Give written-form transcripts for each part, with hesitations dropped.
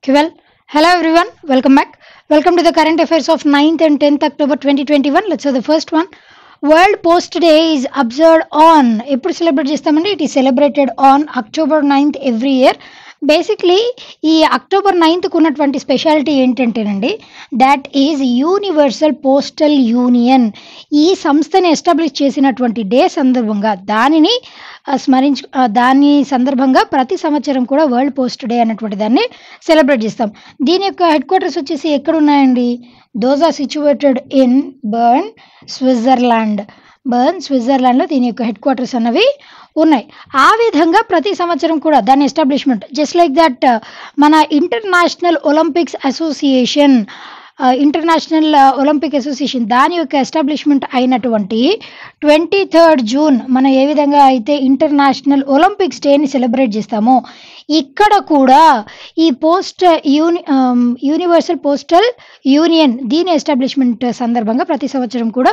Okay, well, hello everyone, welcome back. Welcome to the current affairs of 9th and 10th October 2021. Let's have the first one. World Post Day is observed on, ఎప్పుడు celebrate చేస్తామండి? It is celebrated on October 9th every year. Basically ఈ October 9th ఉన్నటువంటి speciality ఏంటంటేనండి, that is universal postal union. ఈ సంస్థని establish చేసినటువంటి day సందర్భంగా దాని సందర్భంగా ప్రతి సంవత్సరం కూడా వరల్డ్ పోస్ట్ డే అనేటువంటి దాన్ని సెలబ్రేట్ చేస్తాం. దీని యొక్క హెడ్ క్వార్టర్స్ వచ్చేసి ఎక్కడ ఉన్నాయండి? Those are situated in Bern, స్విట్జర్లాండ్లో దీని యొక్క హెడ్ క్వార్టర్స్ అన్నవి ఉన్నాయి. ఆ విధంగా ప్రతి సంవత్సరం కూడా దాని ఎస్టాబ్లిష్మెంట్ జస్ట్ లైక్ దట్ మన ఇంటర్నేషనల్ ఒలింపిక్ అసోసియేషన్ దాని యొక్క ఎస్టాబ్లిష్మెంట్ అయినటువంటి 23rd జూన్ మనం ఏ విధంగా అయితే ఇంటర్నేషనల్ ఒలింపిక్స్ డేని సెలబ్రేట్ చేస్తామో, ఇక్కడ కూడా ఈ యూనివర్సల్ పోస్టల్ యూనియన్ దీని ఎస్టాబ్లిష్మెంట్ సందర్భంగా ప్రతి సంవత్సరం కూడా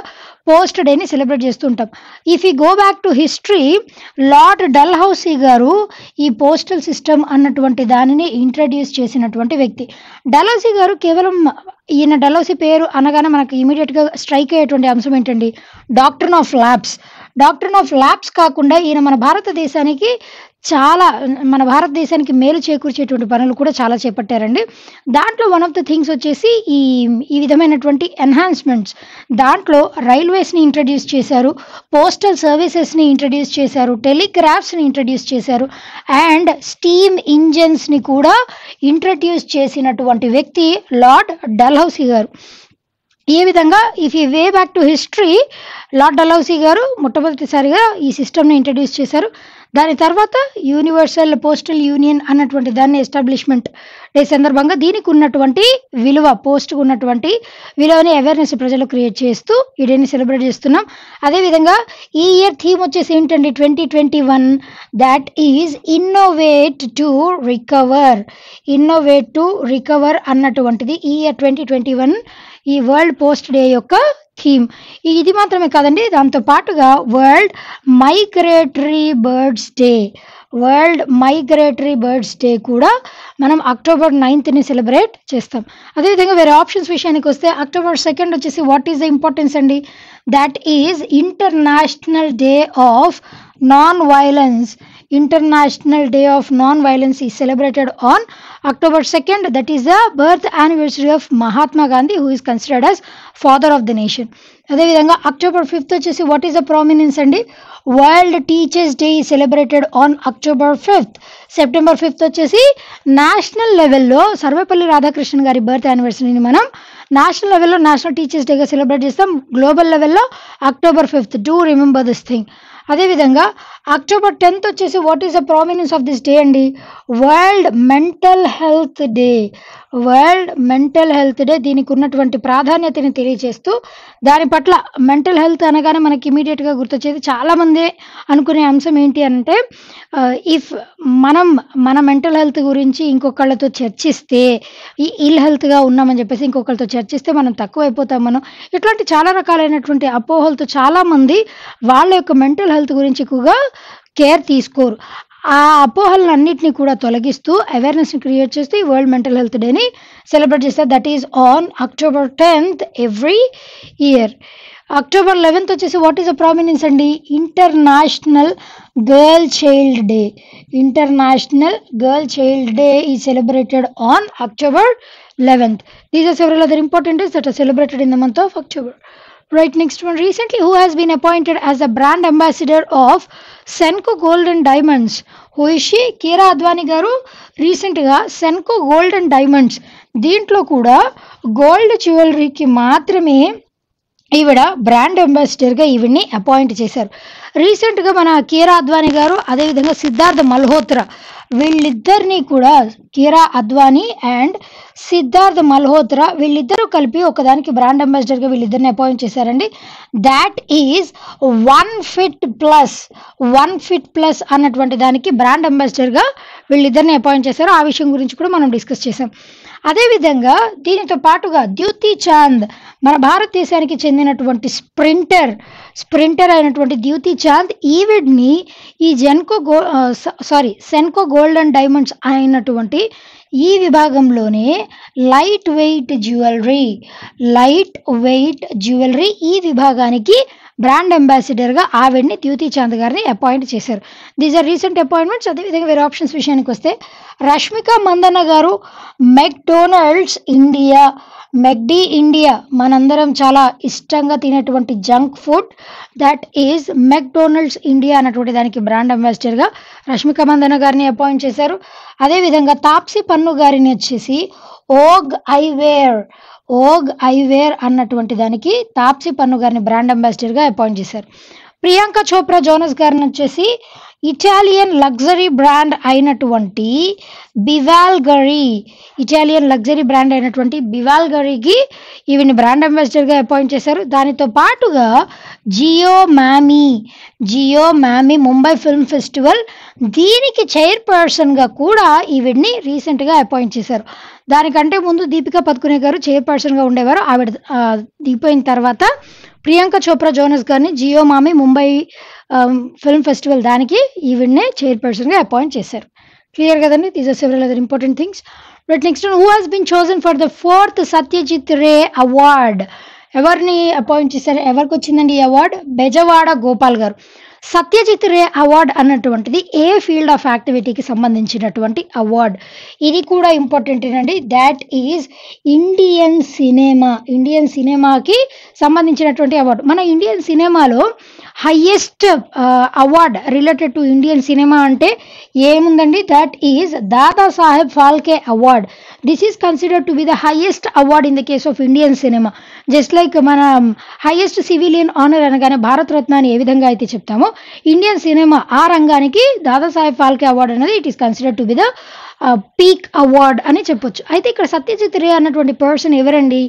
పోస్ట్ డేని సెలబ్రేట్ చేస్తుంటాం. If you go back to history, lord Dalhousie గారు ఈ పోస్టల్ సిస్టమ్ అన్నటువంటి దానిని ఇంట్రడ్యూస్ చేసినటువంటి వ్యక్తి. డల్హౌసీ గారు కేవలం ఈయన డల్హౌసీ పేరు అనగానే మనకు ఇమీడియట్గా స్ట్రైక్ అయ్యేటువంటి అంశం ఏంటండి? డాక్ట్రిన్ ఆఫ్ ల్యాబ్స్ కాకుండా ఈయన మన భారతదేశానికి మేలు చేకూర్చేటువంటి పనులు కూడా చాలా చేపట్టారండి. దాంట్లో వన్ ఆఫ్ ద థింగ్స్ వచ్చేసి ఈ విధమైనటువంటి ఎన్హాన్స్మెంట్స్. దాంట్లో రైల్వేస్ని ఇంట్రడ్యూస్ చేశారు, పోస్టల్ సర్వీసెస్ని ఇంట్రడ్యూస్ చేశారు, టెలిగ్రాఫ్స్ని ఇంట్రడ్యూస్ చేశారు, అండ్ స్టీమ్ ఇంజన్స్ని కూడా ఇంట్రడ్యూస్ చేసినటువంటి వ్యక్తి లార్డ్ డల్హౌసీ గారు. ఈ విధంగా if you way back to history, lord Dalhousie గారు మొట్టమొదటిసారిగా ఈ సిస్టమ్ని ఇంట్రడ్యూస్ చేశారు. దాని తర్వాత యూనివర్సల్ పోస్టల్ యూనియన్ అన్నటువంటి దాన్ని ఎస్టాబ్లిష్మెంట్ డే సందర్భంగా దీనికి ఉన్నటువంటి పోస్ట్కు ఉన్నటువంటి విలువని అవేర్నెస్ ప్రజలు క్రియేట్ చేస్తూ ఈ డేని సెలబ్రేట్ చేస్తున్నాం. అదేవిధంగా ఈ ఇయర్ థీమ్ వచ్చేసి ఏంటండి? 2021, that is innovate to recover అన్నటువంటిది ఈ ఇయర్ 2021 ఈ వరల్డ్ పోస్ట్ డే యొక్క థీమ్. ఇది మాత్రమే కాదండి, దాంతో పాటుగా వరల్డ్ మైగ్రేటరీ బర్డ్స్ డే కూడా మనం అక్టోబర్ 9th సెలబ్రేట్ చేస్తాం. అదేవిధంగా వేరే ఆప్షన్స్ విషయానికి వస్తే అక్టోబర్ 2nd వచ్చేసి వాట్ ఈస్ ద ఇంపార్టెన్స్ అండి? That is international day of non violence. International Day of Non-Violence is celebrated on October 2nd. That is the birth anniversary of Mahatma Gandhi, who is considered as father of the nation. అదేవిధంగా October 5th వచ్చేసి what is the prominence అండి? World teachers day is celebrated on October 5th. September 5th వచ్చేసి national లెవెల్లో సర్వేపల్లి రాధాకృష్ణన్ గారి birth యానివర్సరీని మనం national లెవెల్లో national teachers డేగా celebrate చేస్తాం. గ్లోబల్ లెవెల్లో October 5th. Do remember this thing. అదేవిధంగా అక్టోబర్ 10th వచ్చేసి what is the prominence of this day అండి? World mental health day. దీనికి ఉన్నటువంటి ప్రాధాన్యతని తెలియజేస్తూ దాని పట్ల మెంటల్ హెల్త్ అనగానే మనకి ఇమీడియట్గా గుర్తొచ్చేది చాలామంది అనుకునే అంశం ఏంటి అంటే, ఇఫ్ మన మెంటల్ హెల్త్ గురించి ఇంకొకళ్ళతో చర్చిస్తే, ఇల్ హెల్త్గా ఉన్నామని చెప్పేసి ఇంకొకళ్ళతో చర్చిస్తే మనం తక్కువైపోతాం. ఇట్లాంటి చాలా రకాలైనటువంటి అపోహలతో చాలామంది వాళ్ళ యొక్క మెంటల్ హెల్త్ గురించి ఎక్కువగా కేర్ తీసుకోరు. ఆ అపోహలన్నింటినీ కూడా తొలగిస్తూ అవేర్నెస్ని క్రియేట్ చేస్తూ ఈ వరల్డ్ మెంటల్ హెల్త్ డేని సెలబ్రేట్ చేస్తారు. That is on October 10th every year. October 11th వచ్చేసి వాట్ ఈస్ ద ప్రామినెన్స్ అండి? International girl child day is celebrated on October 11th. These are several other important days that are celebrated in the month of October. Right, next one. Recently, who has been appointed as the brand ambassador of Senco Gold and Diamonds? Who is she? Kiera Advani garu recentగా Senco Gold and Diamonds దీంట్లో కూడా gold జ్యువెలరీకి మాత్రమే ఈవిడ brand అంబాసిడర్గా ఈవిడ్ని appoint చేశారు. రీసెంట్గా మన కీరా అద్వానీ గారు అదేవిధంగా సిద్ధార్థ్ మల్హోత్రా వీళ్ళిద్దరినీ కూడా, కీరా అద్వానీ అండ్ సిద్ధార్థ్ మల్హోత్రా వీళ్ళిద్దరూ కలిపి ఒకదానికి బ్రాండ్ అంబాసిడర్గా వీళ్ళిద్దరిని అపాయింట్ చేశారండి. దాట్ ఈజ్ 1FIT+ అన్నటువంటి దానికి బ్రాండ్ అంబాసిడర్గా వీళ్ళిద్దరిని అపాయింట్ చేశారు. ఆ విషయం గురించి కూడా మనం డిస్కస్ చేసాం. అదేవిధంగా దీనితో పాటుగా ద్యుతి చాంద్, మన భారతదేశానికి చెందినటువంటి స్ప్రింటర్ అయినటువంటి ద్యుతి చాంద్ ఈవిడ్ని ఈ సెన్కో గోల్డ్ అండ్ డైమండ్స్ అయినటువంటి ఈ విభాగంలోనే లైట్ వెయిట్ జ్యువెలరీ ఈ విభాగానికి బ్రాండ్ అంబాసిడర్గా ఆవిడ్ని ద్యూతి చాంద్ గారిని అపాయింట్ చేశారు. These are recent appointments. అదేవిధంగా వేరే ఆప్షన్స్ విషయానికి వస్తే రష్మిక మందన్న గారు మెక్డొనాల్డ్స్ ఇండియా, మెక్డీ ఇండియా మనందరం చాలా ఇష్టంగా తినేటువంటి junk food that is McDonald's India అన్నటువంటి దానికి బ్రాండ్ అంబాసిడర్గా రష్మిక మందన్న గారిని అపాయింట్ చేశారు. అదేవిధంగా తాప్సీ పన్ను గారిని వచ్చేసి ఓగ్ ఐవేర్ అన్నటువంటి దానికి తాప్సీ పన్ను గారిని బ్రాండ్ అంబాసిడర్గా అపాయింట్ చేశారు. ప్రియాంక చోప్రా జోనస్ గారిని వచ్చేసి ఇటాలియన్ లగ్జరీ బ్రాండ్ అయినటువంటి బివాల్గరీకి ఈవిని బ్రాండ్ అంబాసిడర్గా అపాయింట్ చేశారు. దానితో పాటుగా జియో మ్యామీ ముంబై ఫిల్మ్ ఫెస్టివల్ దీనికి చైర్పర్సన్గా కూడా ఈవిడ్ని రీసెంట్గా అపాయింట్ చేశారు. దానికంటే ముందు దీపికా పదుకునే గారు చైర్పర్సన్గా ఉండేవారు. ఆవిడ దిగిపోయిన తర్వాత ప్రియాంక చోప్రా జోనస్ గారిని జియో మామీ ముంబై ఫిల్మ్ ఫెస్టివల్ దానికి ఈవిడ్నే చైర్పర్సన్గా అపాయింట్ చేశారు. క్లియర్ కదండి? These are several other important things. But next who has been chosen for the 4th Satyajit Ray award? ఎవరిని అపాయింట్ చేశారు? ఎవరికి వచ్చిందండి ఈ అవార్డు? బెజవాడ గోపాల్ గారు. సత్యజిత్ రే అవార్డ్ అన్నటువంటిది ఏ ఫీల్డ్ ఆఫ్ యాక్టివిటీకి సంబంధించినటువంటి అవార్డ్? ఇది కూడా ఇంపార్టెంట్ అండి. దాట్ ఈజ్ ఇండియన్ సినిమాకి సంబంధించినటువంటి అవార్డు. మన ఇండియన్ సినిమాలో highest award related to Indian cinema అంటే ఏముందండి? That is Dadasaheb Phalke award. This is considered to be the highest award in the case of Indian cinema. Just like మన highest civilian honour అనగానే భారత్ రత్న అని ఏ విధంగా అయితే చెప్తామో, ఇండియన్ సినిమా ఆ రంగానికి దాదాసాహెబ్ ఫాల్కే అవార్డ్ అనేది it is considered to be the peak award అని చెప్పొచ్చు. అయితే ఇక్కడ సత్యజిత్ రే అన్నటువంటి పర్సన్ ఎవరండి?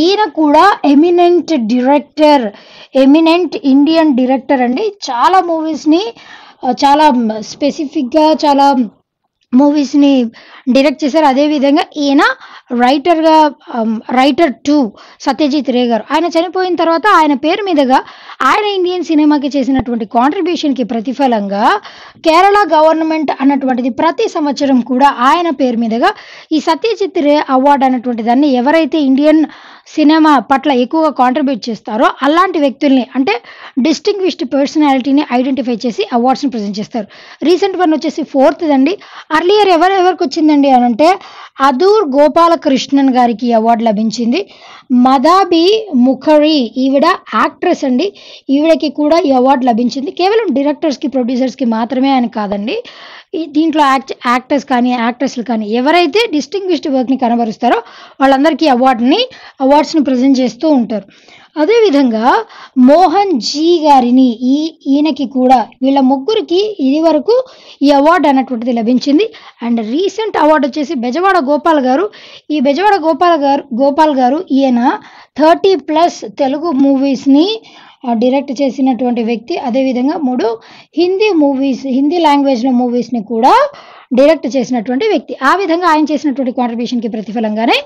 ఈయన కూడా ఎమినెంట్ ఇండియన్ డైరెక్టర్ అండి. చాలా మూవీస్ని చాలా స్పెసిఫిక్గా చాలా మూవీస్ని డైరెక్ట్ చేశారు. అదేవిధంగా ఈయన రైటర్ టు సత్యజిత్ రే గారు. ఆయన చనిపోయిన తర్వాత ఆయన పేరు మీదుగా ఆయన ఇండియన్ సినిమాకి చేసినటువంటి కాంట్రిబ్యూషన్కి ప్రతిఫలంగా కేరళ గవర్నమెంట్ అన్నటువంటిది ప్రతి సంవత్సరం కూడా ఆయన పేరు మీదుగా ఈ సత్యజిత్ రే అవార్డు అన్నటువంటి దాన్ని ఎవరైతే ఇండియన్ సినిమా పట్ల ఎక్కువగా కాంట్రిబ్యూట్ చేస్తారో అలాంటి వ్యక్తుల్ని, అంటే డిస్టింగ్విష్డ్ పర్సనాలిటీని ఐడెంటిఫై చేసి అవార్డ్స్ని ప్రజెంట్ చేస్తారు. రీసెంట్ వన్ వచ్చేసి 4th అండి. అర్లియర్ ఎవరికి వచ్చిందండి అని అంటే అదూర్ గోపాలకృష్ణన్ గారికి అవార్డు లభించింది. మదాబి ముఖర్జీ ఈవిడ యాక్ట్రెస్ అండి. ఈవిడకి కూడా ఈ అవార్డు లభించింది. కేవలం డైరెక్టర్స్కి ప్రొడ్యూసర్స్కి మాత్రమే అని కాదండి. దీంట్లో యాక్టర్స్ కానీ యాక్ట్రెస్లు కానీ ఎవరైతే డిస్టింగ్విష్డ్ వర్క్ని కనబరుస్తారో వాళ్ళందరికీ అవార్డ్స్ని ప్రజెంట్ చేస్తూ ఉంటారు. అదేవిధంగా మోహన్ జీ గారిని ఈయనకి కూడా వీళ్ళ ముగ్గురికి ఇది వరకు ఈ అవార్డు అన్నటువంటిది లభించింది. అండ్ రీసెంట్ అవార్డు వచ్చేసి బెజవాడ గోపాల్ గారు. ఈ బెజవాడ గోపాల్ గారు ఈయన 30+ తెలుగు మూవీస్ని డైరెక్ట్ చేసినటువంటి వ్యక్తి. అదేవిధంగా 3 హిందీ లాంగ్వేజ్లో మూవీస్ని కూడా డైరెక్ట్ చేసినటువంటి వ్యక్తి. ఆ విధంగా ఆయన చేసినటువంటి కాంట్రిబ్యూషన్కి ప్రతిఫలంగానే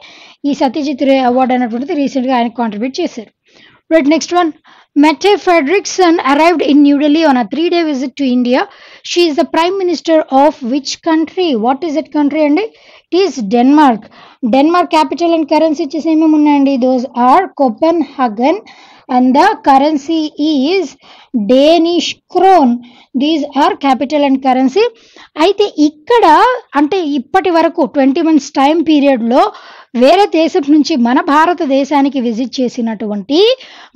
ఈ సత్యజిత్ రే అవార్డు అన్నటువంటిది రీసెంట్గా ఆయన కాంట్రిబ్యూట్ చేశారు. Right, next one. Mette Frederiksen arrived in New Delhi on a 3-day visit to India. She is the Prime Minister of which country? What is that country అండి? It is Denmark. Denmark capital and currency వచ్చేసి ఏమేమి ఉన్నాయండి? Those are Copenhagen and the currency is Danish krone. These are capital and currency. అయితే ఇక్కడ అంటే ఇప్పటి వరకు 20 months time పీరియడ్లో వేరే దేశం నుంచి మన భారతదేశానికి విజిట్ చేసినటువంటి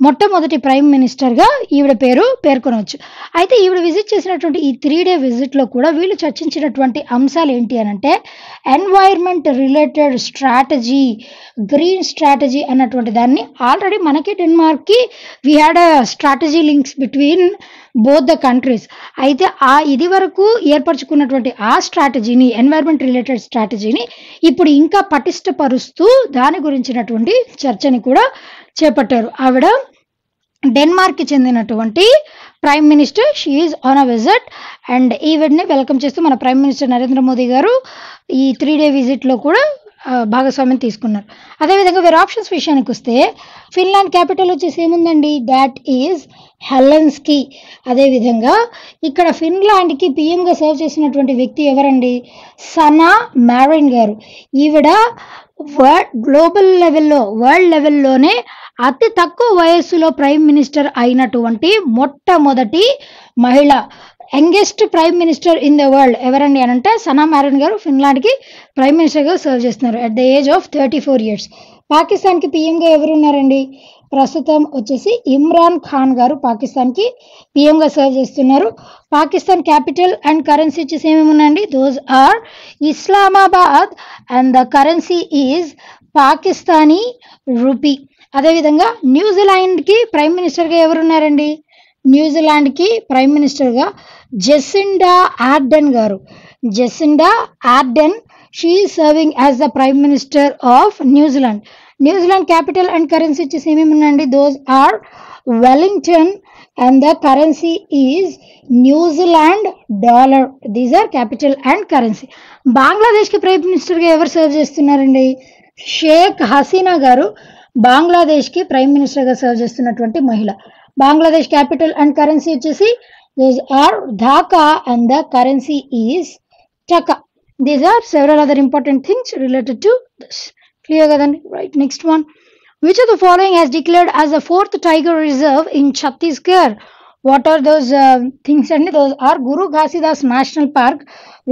మొట్టమొదటి ప్రైమ్ మినిస్టర్గా ఈవిడ పేరు పేర్కొనవచ్చు. అయితే ఈవిడ విజిట్ చేసినటువంటి ఈ 3-day విజిట్లో కూడా వీళ్ళు చర్చించినటువంటి అంశాలు ఏంటి అని అంటే environment related strategy, green strategy అన్నటువంటి దాన్ని ఆల్రెడీ మనకి డెన్మార్క్కి we had a strategy links between both the countries. అయితే ఇది వరకు ఏర్పరచుకున్నటువంటి ఆ స్ట్రాటజీని, ఎన్వైర్న్మెంట్ రిలేటెడ్ స్ట్రాటజీని ఇప్పుడు ఇంకా పటిష్టపరుస్తూ దాని గురించినటువంటి చర్చని కూడా చేపట్టారు. ఆవిడ డెన్మార్క్కి చెందినటువంటి prime minister. She is on a visit and ఈవిడ్ని వెల్కమ్ చేస్తూ మన ప్రైమ్ మినిస్టర్ నరేంద్ర మోదీ గారు ఈ 3-day విజిట్లో కూడా భాగస్వామ్యం తీసుకున్నారు. అదేవిధంగా వేరే ఆప్షన్స్ విషయానికి వస్తే ఫిన్లాండ్ క్యాపిటల్ వచ్చేసి ఏముందండి, దాట్ ఈజ్ హెల్సింకి. అదేవిధంగా ఇక్కడ ఫిన్లాండ్కి పిఎంగా సర్వ్ చేసినటువంటి వ్యక్తి ఎవరండి, సనా మారిన్ గారు. ఈవిడ గ్లోబల్ లెవెల్లో వరల్డ్ లెవెల్లోనే అతి తక్కువ వయస్సులో ప్రైమ్ మినిస్టర్ అయినటువంటి మొట్టమొదటి మహిళ, youngest prime minister in the world ఎవరండి అని అంటే సనా మారిన్ గారు ఫిన్లాండ్కి ప్రైమ్ మినిస్టర్గా సర్వ్ చేస్తున్నారు at the age of 34 years. పాకిస్తాన్కి పిఎంగా ఎవరు ఉన్నారండి, ప్రస్తుతం వచ్చేసి ఇమ్రాన్ ఖాన్ గారు పాకిస్తాన్కి పిఎంగా సర్వ్ చేస్తున్నారు. పాకిస్తాన్ క్యాపిటల్ అండ్ కరెన్సీ వచ్చేసి ఏమేమి ఉన్నాయండి, those are Islamabad and the currency is Pakistani rupee. అదేవిధంగా న్యూజిలాండ్కి ప్రైమ్ మినిస్టర్గా ఎవరున్నారండి, న్యూజిలాండ్కి ప్రైమ్ మినిస్టర్గా జెసిండా ఆర్డెన్ గారు. Jacinda Ardern, she is serving as the prime minister of New Zealand. New Zealand capital and currency వచ్చేసి ఏమేమి ఉన్నాయండి, those are Wellington and the currency is New Zealand dollar. These are capital and currency. బంగ్లాదేశ్కి prime మినిస్టర్గా ఎవరు serve చేస్తున్నారండి, షేక్ హసీనా గారు బంగ్లాదేశ్కి prime మినిస్టర్గా serve చేస్తున్నటువంటి మహిళ. బంగ్లాదేశ్ క్యాపిటల్ అండ్ కరెన్సీ వచ్చేసి those are Dhaka and the currency is taka. These are several other important things related to this. Clear kadandi? Right. Next one. Which of the following has declared as the 4th tiger reserve in Chhattisgarh? What are those things? And those are Guru Ghasidas National Park,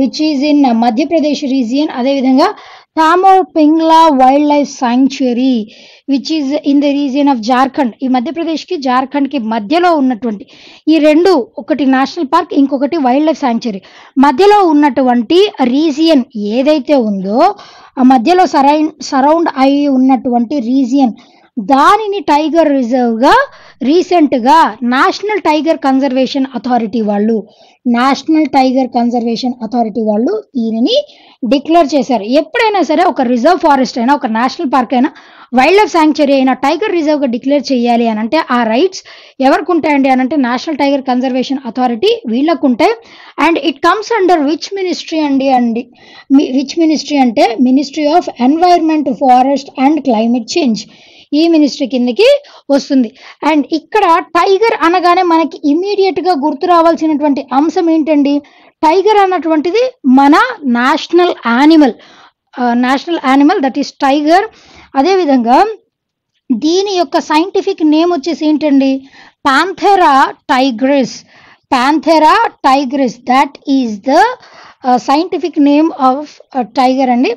which is in Madhya Pradesh region. అదేవిధంగా Tamor Pingla wildlife sanctuary, which is in the region of Jharkhand. ఈ మధ్యప్రదేశ్కి జార్ఖండ్కి మధ్యలో ఉన్నటువంటి ఈ రెండు, ఒకటి national park, ఇంకొకటి వైల్డ్ లైఫ్ సాంక్చురీ, మధ్యలో ఉన్నటువంటి రీజియన్ ఏదైతే ఉందో ఆ మధ్యలో సరౌండ్ అయి ఉన్నటువంటి రీజియన్, దానిని టైగర్ రిజర్వ్గా రీసెంట్గా నేషనల్ టైగర్ కన్జర్వేషన్ అథారిటీ వాళ్ళు దీనిని డిక్లేర్ చేశారు. ఎప్పుడైనా సరే ఒక రిజర్వ్ ఫారెస్ట్ అయినా, ఒక నేషనల్ పార్క్ అయినా, వైల్డ్ లైఫ్ శాంక్చురీ అయినా టైగర్ రిజర్వ్గా డిక్లేర్ చేయాలి అని అంటే ఆ రైట్స్ ఎవరికి ఉంటాయండి అని అంటే నేషనల్ టైగర్ కన్జర్వేషన్ అథారిటీ వీళ్ళకు ఉంటాయి. And it comes under which ministry which ministry అంటే ministry of environment, forest and climate change. ఈ మినిస్ట్రీ కిందకి వస్తుంది. అండ్ ఇక్కడ టైగర్ అనగానే మనకి ఇమీడియట్గా గుర్తు రావాల్సినటువంటి అంశం ఏంటండి, టైగర్ అన్నటువంటిది మన national animal that is tiger. అదేవిధంగా దీని యొక్క సైంటిఫిక్ నేమ్ వచ్చేసి ఏంటండి, Panthera Tigris. That is the scientific name of tiger అండి.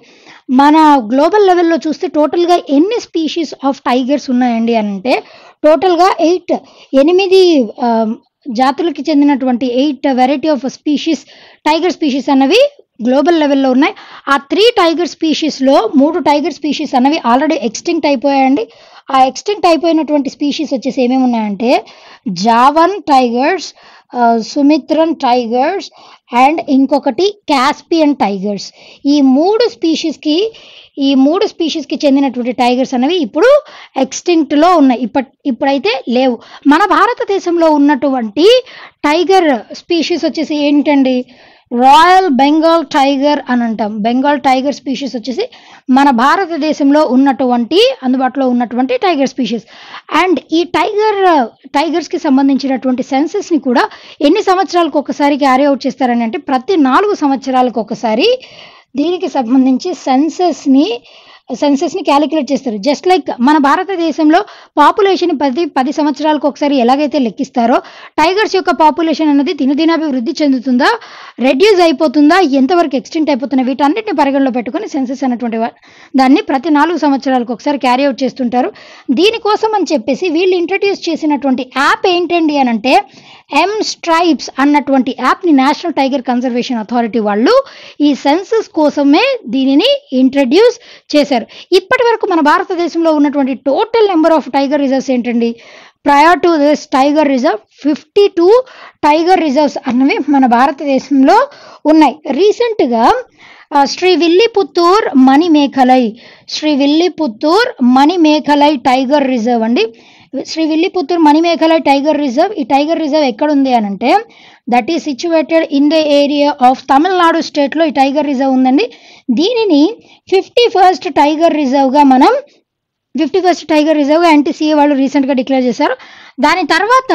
మన గ్లోబల్ లెవెల్లో చూస్తే టోటల్గా ఎన్ని స్పీషీస్ ఆఫ్ టైగర్స్ ఉన్నాయండి అని అంటే టోటల్గా 8 జాతులకి చెందినటువంటి 8 వెరైటీ ఆఫ్ టైగర్ స్పీషీస్ అన్నవి గ్లోబల్ లెవెల్లో ఉన్నాయి. ఆ 3 టైగర్ స్పీషీస్లో 3 టైగర్ స్పీషీస్ అన్నవి ఆల్రెడీ ఎక్స్టింక్ట్ అయిపోయాయండి. ఆ ఎక్స్టింక్ట్ అయిపోయినటువంటి స్పీషీస్ వచ్చేసి ఏమేమి ఉన్నాయంటే జావన్ టైగర్స్, సుమిత్రన్ టైగర్స్ అండ్ ఇంకొకటి కాస్పియన్ టైగర్స్. ఈ మూడు స్పీషీస్కి చెందినటువంటి టైగర్స్ అనేవి ఇప్పుడు ఎక్స్టింక్ట్లో ఉన్నాయి, ఇప్పుడైతే లేవు. మన భారతదేశంలో ఉన్నటువంటి టైగర్ స్పీషీస్ వచ్చేసి ఏంటండి, రాయల్ బెంగాల్ టైగర్ అని అంటాం. బెంగాల్ టైగర్ స్పీషీస్ వచ్చేసి మన భారతదేశంలో అందుబాటులో ఉన్నటువంటి టైగర్ స్పీషీస్. అండ్ ఈ టైగర్స్కి సంబంధించినటువంటి సెన్సెస్ని కూడా ఎన్ని సంవత్సరాలకు ఒకసారి క్యారీ అవుట్ చేస్తారని అంటే ప్రతి 4 సంవత్సరాలకు ఒకసారి దీనికి సంబంధించి సెన్సెస్ని క్యాలిక్యులేట్ చేస్తారు. జస్ట్ లైక్ మన భారతదేశంలో పాపులేషన్ 10 సంవత్సరాలకు ఒకసారి ఎలాగైతే లెక్కిస్తారో టైగర్స్ యొక్క పాపులేషన్ అనేది దినదినాభివృద్ధి చెందుతుందా, రెడ్యూస్ అయిపోతుందా, ఎంతవరకు ఎక్స్టెంట్ అయిపోతుందా, వీటన్నిటిని పరిగణలో పెట్టుకుని సెన్సెస్ అన్నటువంటి దాన్ని ప్రతి 4 సంవత్సరాలకు ఒకసారి క్యారీ అవుట్ చేస్తుంటారు. దీనికోసం అని చెప్పేసి వీళ్ళు ఇంట్రడ్యూస్ చేసినటువంటి యాప్ ఏంటండి అని అంటే M-Stripes అన్నటువంటి యాప్ని నేషనల్ టైగర్ కన్జర్వేషన్ అథారిటీ వాళ్ళు ఈ సెన్సస్ కోసమే దీనిని ఇంట్రడ్యూస్ చేశారు. ఇప్పటి వరకు మన భారతదేశంలో ఉన్నటువంటి total number of tiger reserves ఏంటండి, prior to this tiger reserve 52 tiger reserves అన్నవి మన భారతదేశంలో ఉన్నాయి. రీసెంట్గా శ్రీవిల్లిపుత్తూర్ మణిమేఖలై టైగర్ రిజర్వ్ అండి. Shri Villiputtur Manimekala tiger reserve. ఈ టైగర్ రిజర్వ్ ఎక్కడ ఉంది అని అంటే that is situated in the area of Tamil Nadu స్టేట్లో ఈ టైగర్ రిజర్వ్ ఉందండి. దీనిని 51st టైగర్ రిజర్వ్గా మనం 51st టైగర్ రిజర్వ్గా ఎన్టీసీఏ వాళ్ళు రీసెంట్గా డిక్లేర్ చేశారు. దాని తర్వాత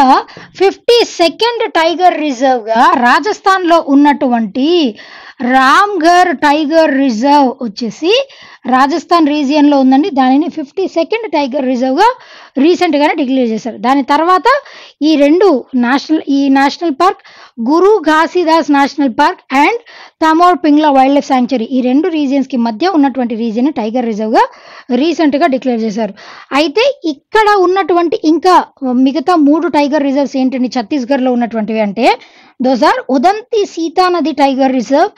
52nd టైగర్ రిజర్వ్గా రాజస్థాన్లో ఉన్నటువంటి రామ్ఘర్ టైగర్ రిజర్వ్ వచ్చేసి రాజస్థాన్ రీజియన్లో ఉందండి. దానిని 52nd టైగర్ రిజర్వ్గా రీసెంట్గానే డిక్లేర్ చేశారు. దాని తర్వాత ఈ national park Guru Ghasidas national park and Tamor Pingla wild life sanctuary, ఈ 2 రీజియన్స్కి మధ్య ఉన్నటువంటి రీజియన్ టైగర్ రిజర్వ్గా రీసెంట్గా డిక్లేర్ చేశారు. అయితే ఇక్కడ ఉన్నటువంటి ఇంకా మిగతా 3 టైగర్ రిజర్వ్స్ ఏంటండి ఛత్తీస్గఢ్లో ఉన్నటువంటివి అంటే those are Udanti Sitanadi tiger reserve,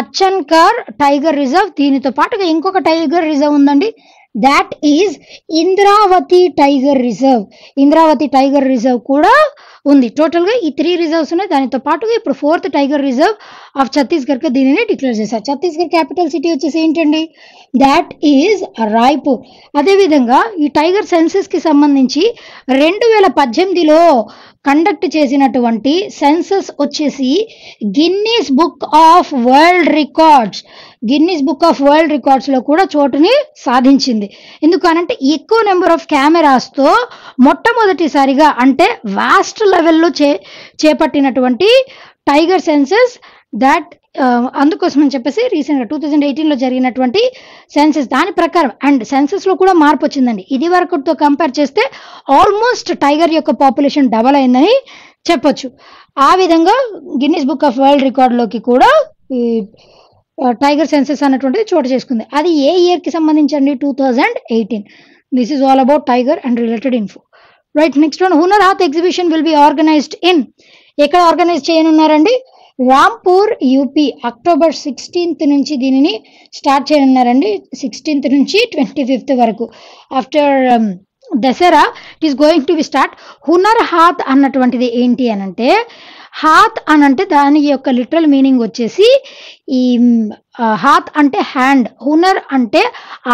Achanakmar tiger reserve, దీనితో పాటుగా ఇంకొక టైగర్ రిజర్వ్ ఉందండి, that is Indravati tiger reserve. Indravati tiger reserve కూడా ఉంది. టోటల్గా ఈ 3 రిజర్వ్స్ ఉన్నాయి. దానితో పాటుగా ఇప్పుడు 4th టైగర్ రిజర్వ్ ఆఫ్ ఛత్తీస్గఢ్గా దీనిని డిక్లేర్ చేశారు. ఛత్తీస్గఢ్ క్యాపిటల్ సిటీ వచ్చేసి ఏంటండి, దాట్ ఈజ్ రాయ్పూర్. అదేవిధంగా ఈ టైగర్ సెన్సెస్కి సంబంధించి 2018లో కండక్ట్ చేసినటువంటి సెన్సస్ వచ్చేసి గిన్నీస్ బుక్ ఆఫ్ వరల్డ్ రికార్డ్స్లో కూడా చోటుని సాధించింది. ఎందుకనంటే ఎక్కువ నెంబర్ ఆఫ్ కెమెరాస్తో మొట్టమొదటిసారిగా అంటే వాస్ట్ లెవెల్లో చేపట్టినటువంటి టైగర్ సెన్సస్ దాట్ అందుకోసం అని చెప్పేసి రీసెంట్గా 2018లో జరిగినటువంటి సెన్సస్ దాని ప్రకారం అండ్ సెన్సస్లో కూడా మార్పు వచ్చిందండి. ఇది వరకుతో కంపేర్ చేస్తే ఆల్మోస్ట్ టైగర్ యొక్క పాపులేషన్ డబల్ అయిందని చెప్పొచ్చు. ఆ విధంగా గిన్నీస్ బుక్ ఆఫ్ వరల్డ్ రికార్డులోకి కూడా టైగర్ సెన్సస్ అన్నటువంటిది చోటు చేసుకుంది. అది ఏ ఇయర్కి సంబంధించండి, 2018. This is all about tiger and related info. Right, next one, Hunar Haat exhibition will be organized in, ఎక్కడ ఆర్గనైజ్ చేయనున్నారండి, రాంపూర్ యూపీ. అక్టోబర్ 16th నుంచి దీనిని స్టార్ట్ చేయనున్నారండి. 16th నుంచి 25th వరకు. After Dussehra it is going to be start. Hunar Haat అన్నటువంటిది ఏంటి అనంటే, హాత్ అనంటే దాని యొక్క లిటరల్ మీనింగ్ వచ్చేసి ఈ హాత్ అంటే హ్యాండ్, హునర్ అంటే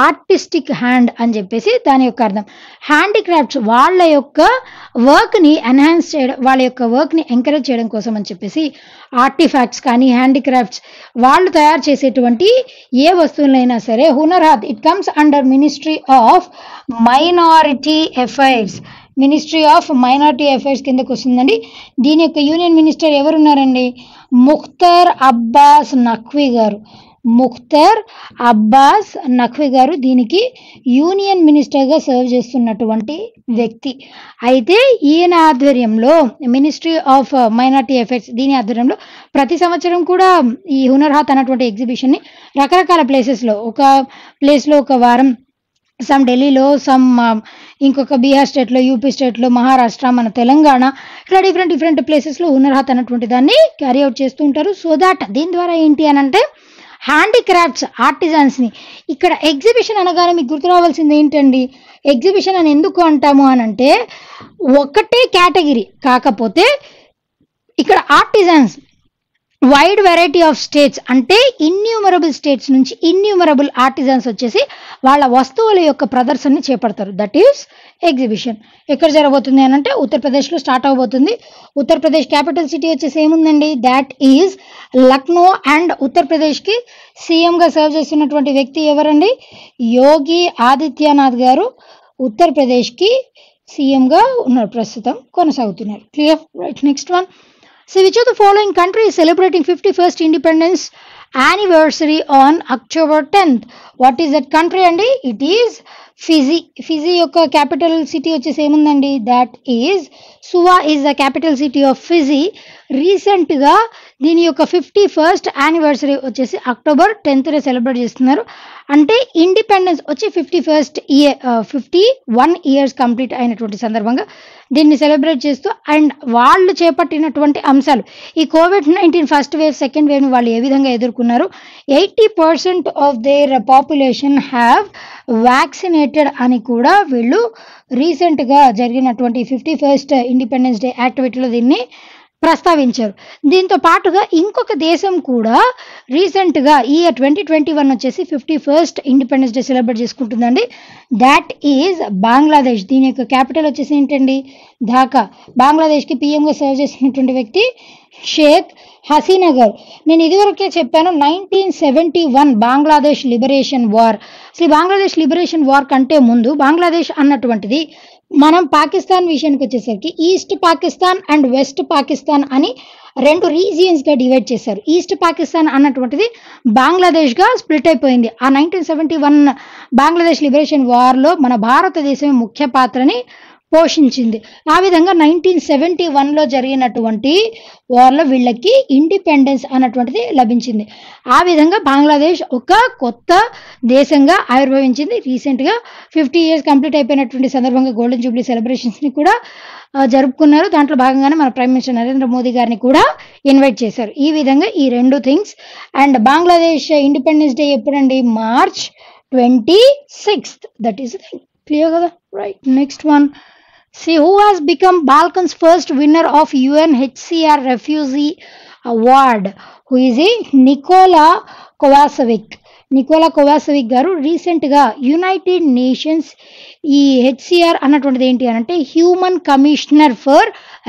ఆర్టిస్టిక్ హ్యాండ్ అని చెప్పేసి దాని యొక్క అర్థం. హ్యాండిక్రాఫ్ట్స్ వాళ్ళ యొక్క వర్క్ని ఎన్హాన్స్ చేయడం, వాళ్ళ యొక్క వర్క్ని ఎంకరేజ్ చేయడం కోసం అని చెప్పేసి ఆర్టిఫాక్ట్స్ కానీ హ్యాండిక్రాఫ్ట్స్ వాళ్ళు తయారు చేసేటువంటి ఏ వస్తువులైనా సరే Hunar Haat it comes under ministry of minority affairs. Ministry of minority affairs కిందకు వస్తుందండి. దీని యొక్క యూనియన్ మినిస్టర్ ఎవరున్నారండి, ముఖ్తార్ అబ్బాస్ నఖ్వీ గారు. ముఖ్తార్ అబ్బాస్ నఖ్వీ గారు దీనికి యూనియన్ మినిస్టర్గా సర్వ్ చేస్తున్నటువంటి వ్యక్తి. అయితే ఈయన ఆధ్వర్యంలో మినిస్ట్రీ ఆఫ్ మైనారిటీ అఫైర్స్ దీని ఆధ్వర్యంలో ప్రతి సంవత్సరం కూడా ఈ హునర్ హాత్ అన్నటువంటి ఎగ్జిబిషన్ని రకరకాల ప్లేసెస్లో, ఒక ప్లేస్లో ఒక వారం, సమ్ ఢిల్లీలో, సమ్ ఇంకొక బీహార్ స్టేట్లో, యూపీ స్టేట్లో, మహారాష్ట్ర, మన తెలంగాణ, ఇట్లా డిఫరెంట్ ప్లేసెస్లో హునర్ హాత్ అన్నటువంటి దాన్ని క్యారీ అవుట్ చేస్తూ ఉంటారు. సో దాట్ దీని ద్వారా ఏంటి అని అంటే హ్యాండిక్రాఫ్ట్స్ ఆర్టిజన్స్ని, ఇక్కడ ఎగ్జిబిషన్ అనగానే మీకు గుర్తు రావాల్సింది ఏంటండి, ఎగ్జిబిషన్ అని ఎందుకు అంటాము అని అంటే ఒకటే కేటగిరీ కాకపోతే ఇక్కడ artisans wide variety of states అంటే ఇన్యూమరబుల్ స్టేట్స్ నుంచి ఇన్యూమరబుల్ ఆర్టిజన్స్ వచ్చేసి వాళ్ళ వస్తువుల యొక్క ప్రదర్శనని చేపడతారు. That is exhibition. ఎక్కడ జరగబోతుంది అని అంటే ఉత్తరప్రదేశ్లో స్టార్ట్ అవబోతుంది. ఉత్తరప్రదేశ్ క్యాపిటల్ సిటీ వచ్చేసి ఏముందండి, దాట్ ఈజ్ లక్నో. అండ్ ఉత్తరప్రదేశ్కి సీఎంగా సర్వ్ చేస్తున్నటువంటి వ్యక్తి ఎవరండి, యోగి ఆదిత్యనాథ్ గారు ఉత్తరప్రదేశ్కి సీఎంగా ఉన్నారు, ప్రస్తుతం కొనసాగుతున్నారు. Clear, right. Next one, so which of the following country is celebrating 51st independence anniversary on October 10th? What is that country అండి, it is ఫిజీ. ఫిజీ యొక్క క్యాపిటల్ సిటీ వచ్చేసి ఏముందండి, that is సువా is the capital city of Fiji. రీసెంట్గా దీని యొక్క 51st anniversary వచ్చేసి October 10th celebrate చేస్తున్నారు. అంటే ఇండిపెండెన్స్ వచ్చి 51 ఇయర్స్ కంప్లీట్ అయినటువంటి సందర్భంగా దీన్ని సెలబ్రేట్ చేస్తూ అండ్ వాళ్ళు చేపట్టినటువంటి అంశాలు, ఈ కోవిడ్-19 ఫస్ట్ వేవ్, సెకండ్ వేవ్ని వాళ్ళు ఏ విధంగా ఎదుర్కొన్నారు, 80% of their population have vaccinated అని కూడా వీళ్ళు రీసెంట్గా జరిగినటువంటి 51st ఇండిపెండెన్స్ డే యాక్టివిటీలో దీన్ని ప్రస్తావించారు. దీంతో పాటుగా ఇంకొక దేశం కూడా రీసెంట్గా ఈ ఇయర్ 2021 వచ్చేసి 51st ఇండిపెండెన్స్ డే సెలబ్రేట్ చేసుకుంటుందండి. That is Bangladesh. దీని యొక్క క్యాపిటల్ వచ్చేసి ఏంటండి? ఢాకా. బంగ్లాదేశ్కి పిఎంగా సర్వ్ చేసినటువంటి వ్యక్తి షేక్ హసీనా గారు. నేను ఇదివరకే చెప్పాను 1971 బంగ్లాదేశ్ లిబరేషన్ వార్. అసలు బంగ్లాదేశ్ లిబరేషన్ వార్ కంటే ముందు బంగ్లాదేశ్ అన్నటువంటిది మనం పాకిస్తాన్ విషయానికి వచ్చేసరికి east Pakistan and west Pakistan అని 2 రీజియన్స్గా డివైడ్ చేశారు. ఈస్ట్ పాకిస్తాన్ అన్నటువంటిది బంగ్లాదేశ్గా స్ప్లిట్ అయిపోయింది. ఆ 1971 బంగ్లాదేశ్ లిబరేషన్ వార్లో మన భారతదేశం ముఖ్య పాత్రని పోషించింది. ఆ విధంగా 1971లో జరిగినటువంటి వార్లో వీళ్ళకి ఇండిపెండెన్స్ అన్నటువంటిది లభించింది. ఆ విధంగా బంగ్లాదేశ్ ఒక కొత్త దేశంగా ఆవిర్భవించింది. రీసెంట్గా 50 years కంప్లీట్ అయిపోయినటువంటి సందర్భంగా గోల్డెన్ జూబ్లీ సెలబ్రేషన్స్ని కూడా జరుపుకున్నారు. దాంట్లో భాగంగానే మన ప్రైమ్ మినిస్టర్ నరేంద్ర మోదీ గారిని కూడా ఇన్వైట్ చేశారు. ఈ విధంగా ఈ 2 things. And Bangladesh independence day ఎప్పుడండి? March 26th. That is clear కదా? Right. Next one. See who has become Balkan's first winner of UNHCR Refugee Award. Who is he? Nikola Kovacevic. Nikola Kovacevic గారు రీసెంట్గా United nations ఈ HCR అన్నటువంటిది ఏంటి అని అంటే human commissioner for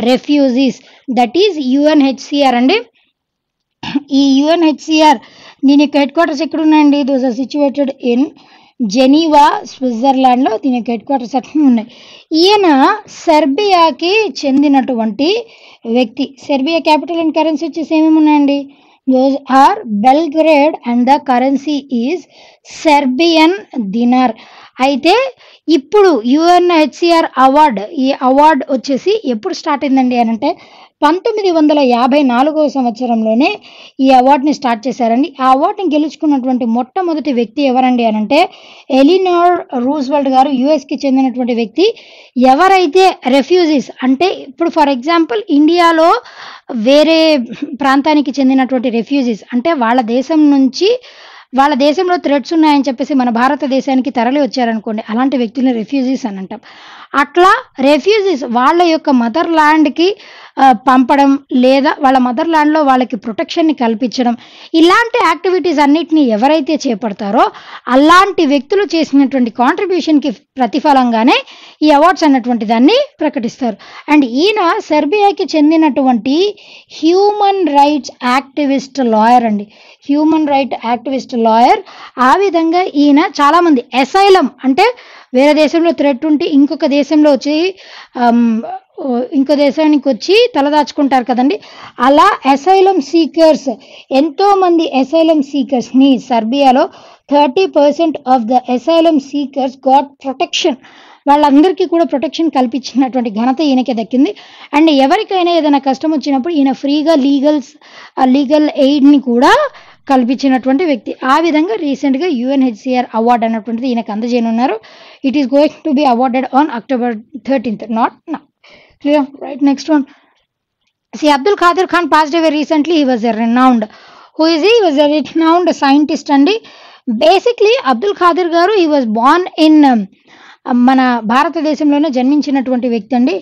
refugees, that is UNHCR అండి. ఈ UNHCR దీని యొక్క హెడ్ క్వార్టర్స్ ఎక్కడ ఉన్నాయండి? Those are situated in Geneva, స్విట్జర్లాండ్లో దీని యొక్క హెడ్ క్వార్టర్స్ అట్లా ఉన్నాయి. ఈయన సెర్బియాకి చెందినటువంటి వ్యక్తి. సెర్బియా క్యాపిటల్ అండ్ కరెన్సీ వచ్చేసి ఏమేమి ఉన్నాయండి? Those are Belgrade and the currency is Serbian dinar. అయితే ఇప్పుడు యుఎన్హెచ్సిఆర్ అవార్డ్, ఈ అవార్డ్ వచ్చేసి ఎప్పుడు స్టార్ట్ అయిందండి అని అంటే 1954వ సంవత్సరంలోనే ఈ అవార్డుని స్టార్ట్ చేశారండి. ఆ అవార్డుని గెలుచుకున్నటువంటి మొట్టమొదటి వ్యక్తి ఎవరండి అని అంటే ఎలినోర్ రూజ్వెల్ట్ గారు, యుఎస్కి చెందినటువంటి వ్యక్తి. ఎవరైతే రెఫ్యూజీస్ అంటే ఇప్పుడు ఫర్ ఎగ్జాంపుల్ ఇండియాలో వేరే ప్రాంతానికి చెందినటువంటి రెఫ్యూజీస్ అంటే వాళ్ళ దేశం నుంచి వాళ్ళ దేశంలో థ్రెట్స్ ఉన్నాయని చెప్పేసి మన భారతదేశానికి తరలి వచ్చారనుకోండి, అలాంటి వ్యక్తులని రెఫ్యూజీస్ అని అంటాం. అట్లా రెఫ్యూజీస్ వాళ్ళ యొక్క మదర్ ల్యాండ్కి పంపడం లేదా వాళ్ళ మదర్ ల్యాండ్లో వాళ్ళకి ప్రొటెక్షన్ని కల్పించడం, ఇలాంటి యాక్టివిటీస్ అన్నిటినీ ఎవరైతే చేపడతారో అలాంటి వ్యక్తులు చేసినటువంటి కాంట్రిబ్యూషన్కి ప్రతిఫలంగానే ఈ అవార్డ్స్ అన్నటువంటి దాన్ని ప్రకటిస్తారు. అండ్ ఈయన సెర్బియాకి చెందినటువంటి హ్యూమన్ రైట్స్ యాక్టివిస్ట్ లాయర్ అండి. Human right activist lawyer. ఆ విధంగా ఈయన చాలామంది అసైలం అంటే వేరే దేశంలో థ్రెట్ ఉంటే ఇంకొక దేశంలో వచ్చి ఇంకో దేశానికి వచ్చి తలదాచుకుంటారు కదండి, అలా అసైలం సీకర్స్ ఎంతోమంది అసైలం సీకర్స్ని సెర్బియాలో 30% of the asylum seekers got protection. వాళ్ళందరికీ కూడా ప్రొటెక్షన్ కల్పించినటువంటి ఘనత ఈయనకే దక్కింది. అండ్ ఎవరికైనా ఏదైనా కష్టం వచ్చినప్పుడు ఈయన ఫ్రీగా లీగల్ ఎయిడ్ని కూడా కల్పించినటువంటి వ్యక్తి. ఆ విధంగా రీసెంట్గా యుఎన్హెచ్సిఆర్ అవార్డ్ అన్నటువంటిది ఈయనకు అందజేయనున్నారు. It is going to be awarded on October 13th, not now. Clear? Right. Next one. See, Abdul Qadir Khan passed away recently. He was a renowned. Who is he? He was a renowned scientist అండి. Basically Abdul Qadir గారు he was born in మన భారతదేశంలోనే జన్మించినటువంటి వ్యక్తి అండి.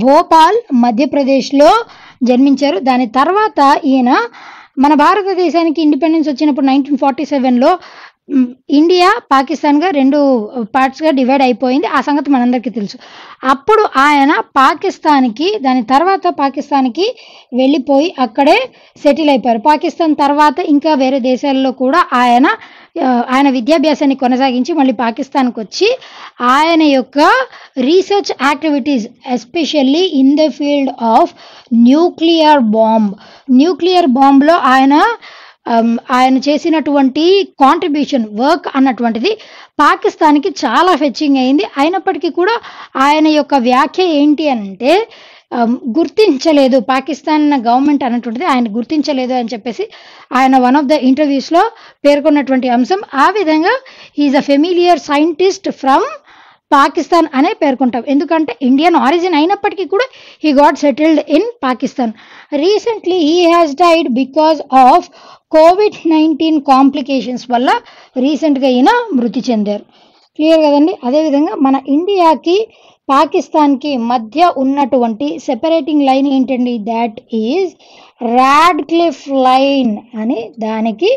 భోపాల్ మధ్యప్రదేశ్లో జన్మించారు. దాని తర్వాత ఈయన మన భారతదేశానికి ఇండిపెండెన్స్ వచ్చినప్పుడు 1947లో ఇండియా పాకిస్తాన్గా 2 పార్ట్స్గా డివైడ్ అయిపోయింది. ఆ సంగతి మనందరికీ తెలుసు. అప్పుడు ఆయన దాని తర్వాత పాకిస్తాన్కి వెళ్ళిపోయి అక్కడే సెటిల్ అయిపోయారు. పాకిస్తాన్ తర్వాత ఇంకా వేరే దేశాల్లో కూడా ఆయన విద్యాభ్యాసాన్ని కొనసాగించి మళ్ళీ పాకిస్తాన్కి వచ్చి ఆయన యొక్క research activities especially in the field of nuclear బాంబ్లో ఆయన చేసినటువంటి కాంట్రిబ్యూషన్ వర్క్ అన్నటువంటిది పాకిస్తాన్కి చాలా ఫెచ్చింగ్ అయింది. అయినప్పటికీ కూడా ఆయన యొక్క వ్యాఖ్య ఏంటి అంటే గుర్తించలేదు, పాకిస్తాన్ గవర్నమెంట్ అన్నటువంటిది ఆయన గుర్తించలేదు అని చెప్పేసి ఆయన వన్ ఆఫ్ ద ఇంటర్వ్యూస్లో పేర్కొన్నటువంటి అంశం. ఆ విధంగా he is a familiar scientist from Pakistan అనే పేర్కొంటాం. ఎందుకంటే ఇండియన్ ఆరిజిన్ అయినప్పటికీ కూడా he got settled in Pakistan. Recently he has died because of COVID-19 complications వల్ల రీసెంట్గా ఈయన మృతి చెందారు. క్లియర్ కదండి. అదేవిధంగా మన ఇండియాకి పాకిస్తాన్కి మధ్య ఉన్నటువంటి సెపరేటింగ్ లైన్ ఏంటండి? దాట్ ఈజ్ రాడ్క్లిఫ్ లైన్ అని దానికి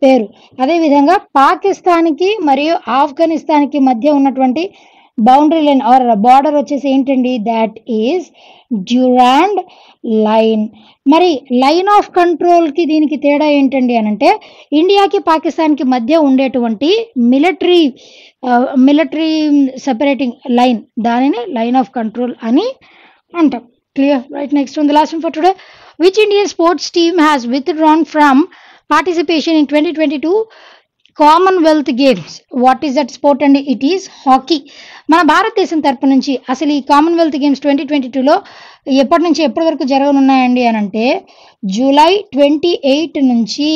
పేరు. అదేవిధంగా పాకిస్తాన్కి మరియు ఆఫ్ఘనిస్తాన్కి మధ్య ఉన్నటువంటి బౌండరీ లైన్ ఆర్ బార్డర్ వచ్చేసి ఏంటండి? That is Durand line. మరి లైన్ ఆఫ్ కంట్రోల్కి దీనికి తేడా ఏంటండి అని అంటే, ఇండియాకి పాకిస్తాన్కి మధ్య ఉండేటువంటి మిలిటరీ సెపరేటింగ్ లైన్, దానిని లైన్ ఆఫ్ కంట్రోల్ అని అంటాం. Clear right. Next one, the last one for today. Which Indian sports team has withdrawn from participation in 2022 Commonwealth games? What is that sport అండి? It is hockey. మన భారతదేశం తరపు నుంచి అసలు ఈ కామన్వెల్త్ గేమ్స్ 2022లో ఎప్పటి నుంచి ఎప్పటి వరకు జరగనున్నాయండి అని అంటే, జూలై 28 నుంచి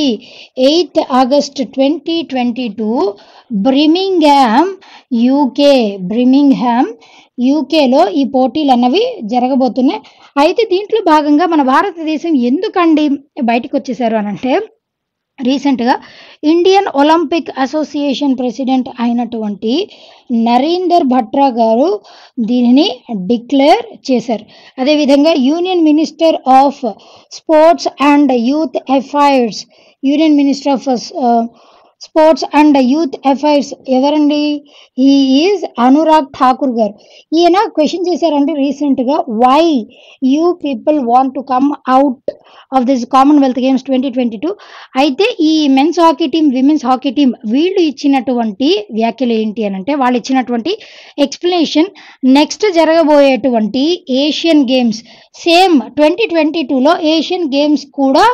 8 ఆగస్ట్ 2022 బ్రిమింగ్హామ్ యూకేలో ఈ పోటీలు అన్నవి జరగబోతున్నాయి. అయితే దీంట్లో భాగంగా మన భారతదేశం ఎందుకండి బయటకు వచ్చేసారు అని అంటే, రీసెంట్గా ఇండియన్ ఒలింపిక్ అసోసియేషన్ ప్రెసిడెంట్ అయినటువంటి నరీందర్ భట్రా గారు దీనిని డిక్లేర్ చేశారు. అదేవిధంగా union minister of sports and youth affairs ఎవరండి? He is Anurag Thakur garu. ఈయన క్వశ్చన్ చేశారండి రీసెంట్గా, why you people want to come out of this Commonwealth games 2022. అయితే ఈ men's hockey team, women's hockey team వీళ్ళు ఇచ్చినటువంటి వ్యాఖ్యలు ఏంటి అని అంటే, వాళ్ళు ఇచ్చినటువంటి ఎక్స్ప్లెనేషన్, నెక్స్ట్ జరగబోయేటువంటి ఏషియన్ గేమ్స్ సేమ్ 2022లో ఏషియన్ గేమ్స్ కూడా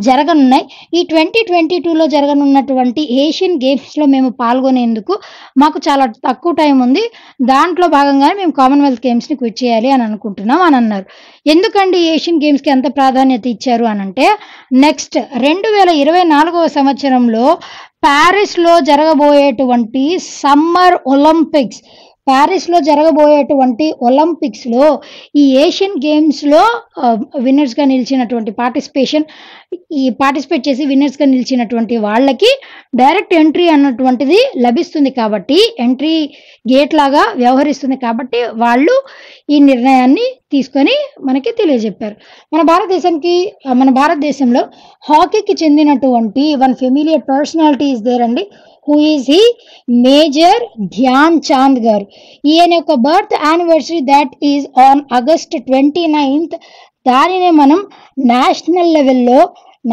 జరగనున్నాయి. ఈ 2022లో జరగనున్నటువంటి ఏషియన్ గేమ్స్లో మేము పాల్గొనేందుకు మాకు చాలా తక్కువ టైం ఉంది. దాంట్లో భాగంగానే మేము కామన్వెల్త్ గేమ్స్ని క్విట్ చేయాలి అని అనుకుంటున్నాం అని అన్నారు. ఎందుకండి ఏషియన్ గేమ్స్కి ఎంత ప్రాధాన్యత ఇచ్చారు అని అంటే, నెక్స్ట్ 2024వ సంవత్సరంలో ప్యారిస్లో జరగబోయేటువంటి సమ్మర్ ఒలింపిక్స్, ప్యారిస్లో జరగబోయేటువంటి ఒలింపిక్స్లో ఈ ఏషియన్ గేమ్స్లో విన్నర్స్గా నిలిచినటువంటి పార్టిసిపేట్ చేసి విన్నర్స్గా నిలిచినటువంటి వాళ్ళకి డైరెక్ట్ ఎంట్రీ అన్నటువంటిది లభిస్తుంది. కాబట్టి ఎంట్రీ గేట్ లాగా వ్యవహరిస్తుంది. కాబట్టి వాళ్ళు ఈ నిర్ణయాన్ని తీసుకొని మనకి తెలియజెప్పారు. మన భారతదేశంలో హాకీకి చెందినటువంటి one familiar personality is there అండి. Who is he? Major Dhyan Chand garu. ఈయన యొక్క birth anniversary that is on August 29th. దానినే మనం నేషనల్ లెవెల్లో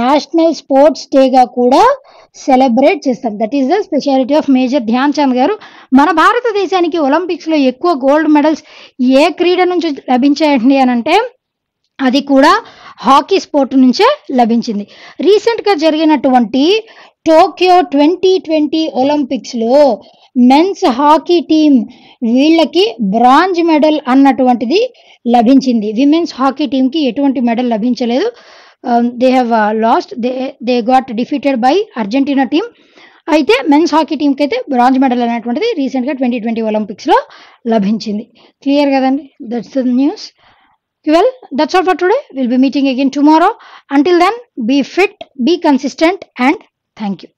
నేషనల్ స్పోర్ట్స్ డేగా కూడా సెలబ్రేట్ చేస్తాం. That is the speciality of major Dhyan Chand గారు. మన భారతదేశానికి ఒలింపిక్స్లో ఎక్కువ గోల్డ్ మెడల్స్ ఏ క్రీడ నుంచి లభించాయండి అని అంటే, అది కూడా హాకీ స్పోర్ట్ నుంచే లభించింది. రీసెంట్గా జరిగినటువంటి టోక్యో 2020 ఒలింపిక్స్లో మెన్స్ హాకీ టీం వీళ్ళకి బ్రాంజ్ మెడల్ అన్నటువంటిది లభించింది. విమెన్స్ హాకీ టీంకి ఎటువంటి మెడల్ లభించలేదు. They have lost, they got defeated by Argentina team. అయితే మెన్స్ హాకీ టీంకి అయితే బ్రాంజ్ మెడల్ అనేటువంటిది రీసెంట్గా 2020 ఒలింపిక్స్లో లభించింది. క్లియర్ కదండి? That's the news. Well, that's all for today. We'll be meeting again tomorrow. Until then, be fit, be consistent, and thank you.